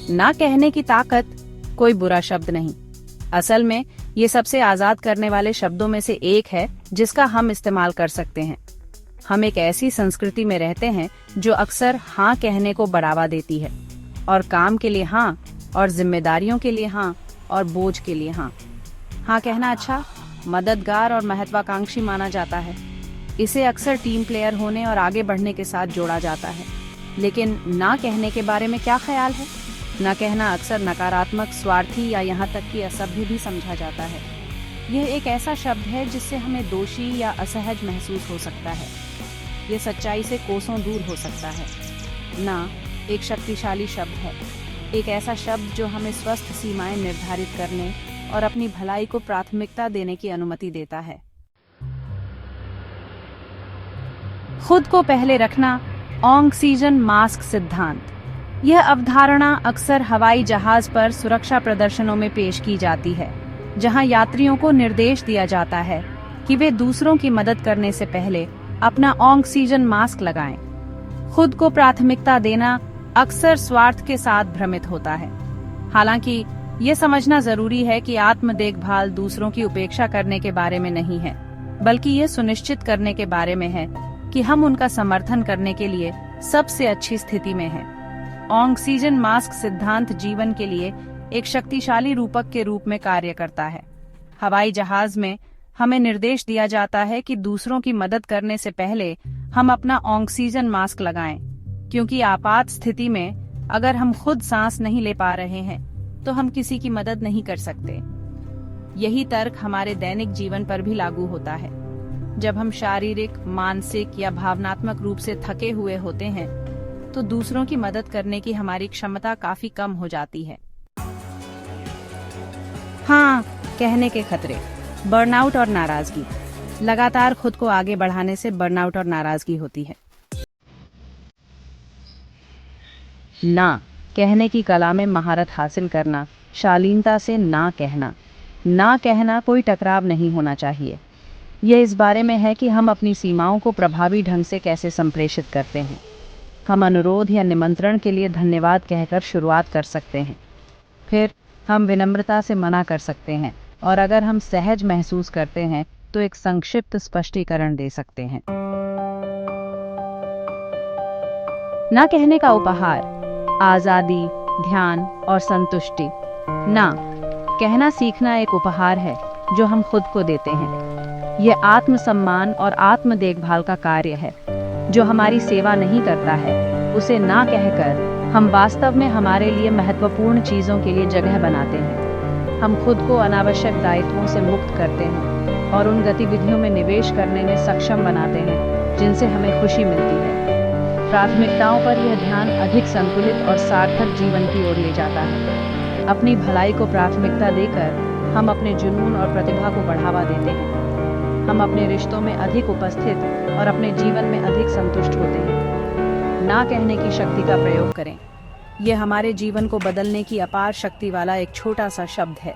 ना कहने की ताकत कोई बुरा शब्द नहीं। असल में ये सबसे आजाद करने वाले शब्दों में से एक है जिसका हम इस्तेमाल कर सकते हैं। हम एक ऐसी संस्कृति में रहते हैं जो अक्सर हाँ कहने को बढ़ावा देती है, और काम के लिए हाँ, और जिम्मेदारियों के लिए हाँ, और बोझ के लिए हाँ। हाँ कहना अच्छा, मददगार और महत्वाकांक्षी माना जाता है। इसे अक्सर टीम प्लेयर होने और आगे बढ़ने के साथ जोड़ा जाता है। लेकिन ना कहने के बारे में क्या ख्याल है? ना कहना अक्सर नकारात्मक, स्वार्थी या यहाँ तक कि असभ्य भी समझा जाता है। यह एक ऐसा शब्द है जिससे हमें दोषी या असहज महसूस हो सकता है। ये सच्चाई से कोसों दूर हो सकता है। ना एक शक्तिशाली शब्द है, एक ऐसा शब्द जो हमें स्वस्थ सीमाएं निर्धारित करने और अपनी भलाई को प्राथमिकता देने की अनुमति देता है। खुद को पहले रखना, ऑक्सीजन मास्क सिद्धांत। यह अवधारणा अक्सर हवाई जहाज पर सुरक्षा प्रदर्शनों में पेश की जाती है, जहां यात्रियों को निर्देश दिया जाता है कि वे दूसरों की मदद करने से पहले अपना ऑक्सीजन मास्क लगाएं। खुद को प्राथमिकता देना अक्सर स्वार्थ के साथ भ्रमित होता है। हालांकि ये समझना जरूरी है कि आत्म देखभाल दूसरों की उपेक्षा करने के बारे में नहीं है, बल्कि ये सुनिश्चित करने के बारे में है कि हम उनका समर्थन करने के लिए सबसे अच्छी स्थिति में हैं। ऑक्सीजन मास्क सिद्धांत जीवन के लिए एक शक्तिशाली रूपक के रूप में कार्य करता है। हवाई जहाज में हमें निर्देश दिया जाता है कि दूसरों की मदद करने से पहले हम अपना ऑक्सीजन मास्क लगाएं, क्योंकि आपात स्थिति में अगर हम खुद सांस नहीं ले पा रहे हैं तो हम किसी की मदद नहीं कर सकते। यही तर्क हमारे दैनिक जीवन पर भी लागू होता है। जब हम शारीरिक, मानसिक या भावनात्मक रूप से थके हुए होते हैं तो दूसरों की मदद करने की हमारी क्षमता काफी कम हो जाती है। हाँ कहने के खतरे। बर्नआउट और नाराजगी। लगातार खुद को आगे बढ़ाने से बर्नआउट और नाराजगी होती है। ना कहने की कला में महारत हासिल करना, शालीनता से ना कहना। ना कहना कोई टकराव नहीं होना चाहिए। यह इस बारे में है कि हम अपनी सीमाओं को प्रभावी ढंग से कैसे संप्रेषित करते हैं। हम अनुरोध या निमंत्रण के लिए धन्यवाद कहकर शुरुआत कर सकते हैं। फिर हम विनम्रता से मना कर सकते हैं, और अगर हम सहज महसूस करते हैं तो एक संक्षिप्त स्पष्टीकरण दे सकते हैं। ना कहने का उपहार, आजादी, ध्यान और संतुष्टि। ना कहना सीखना एक उपहार है जो हम खुद को देते हैं। यह आत्मसम्मान और आत्म देखभाल का कार्य है। जो हमारी सेवा नहीं करता है, उसे ना कहकर हम वास्तव में हमारे लिए महत्वपूर्ण चीजों के लिए जगह बनाते हैं। हम खुद को अनावश्यक दायित्वों से मुक्त करते हैं और उन गतिविधियों में निवेश करने में सक्षम बनाते हैं जिनसे हमें खुशी मिलती है। प्राथमिकताओं पर यह ध्यान अधिक संतुलित और सार्थक जीवन की ओर ले जाता है। अपनी भलाई को प्राथमिकता देकर हम अपने जुनून और प्रतिभा को बढ़ावा देते हैं। हम अपने रिश्तों में अधिक उपस्थित और अपने जीवन में अधिक संतुष्ट होते हैं। ना कहने की शक्ति का प्रयोग करें। यह हमारे जीवन को बदलने की अपार शक्ति वाला एक छोटा सा शब्द है।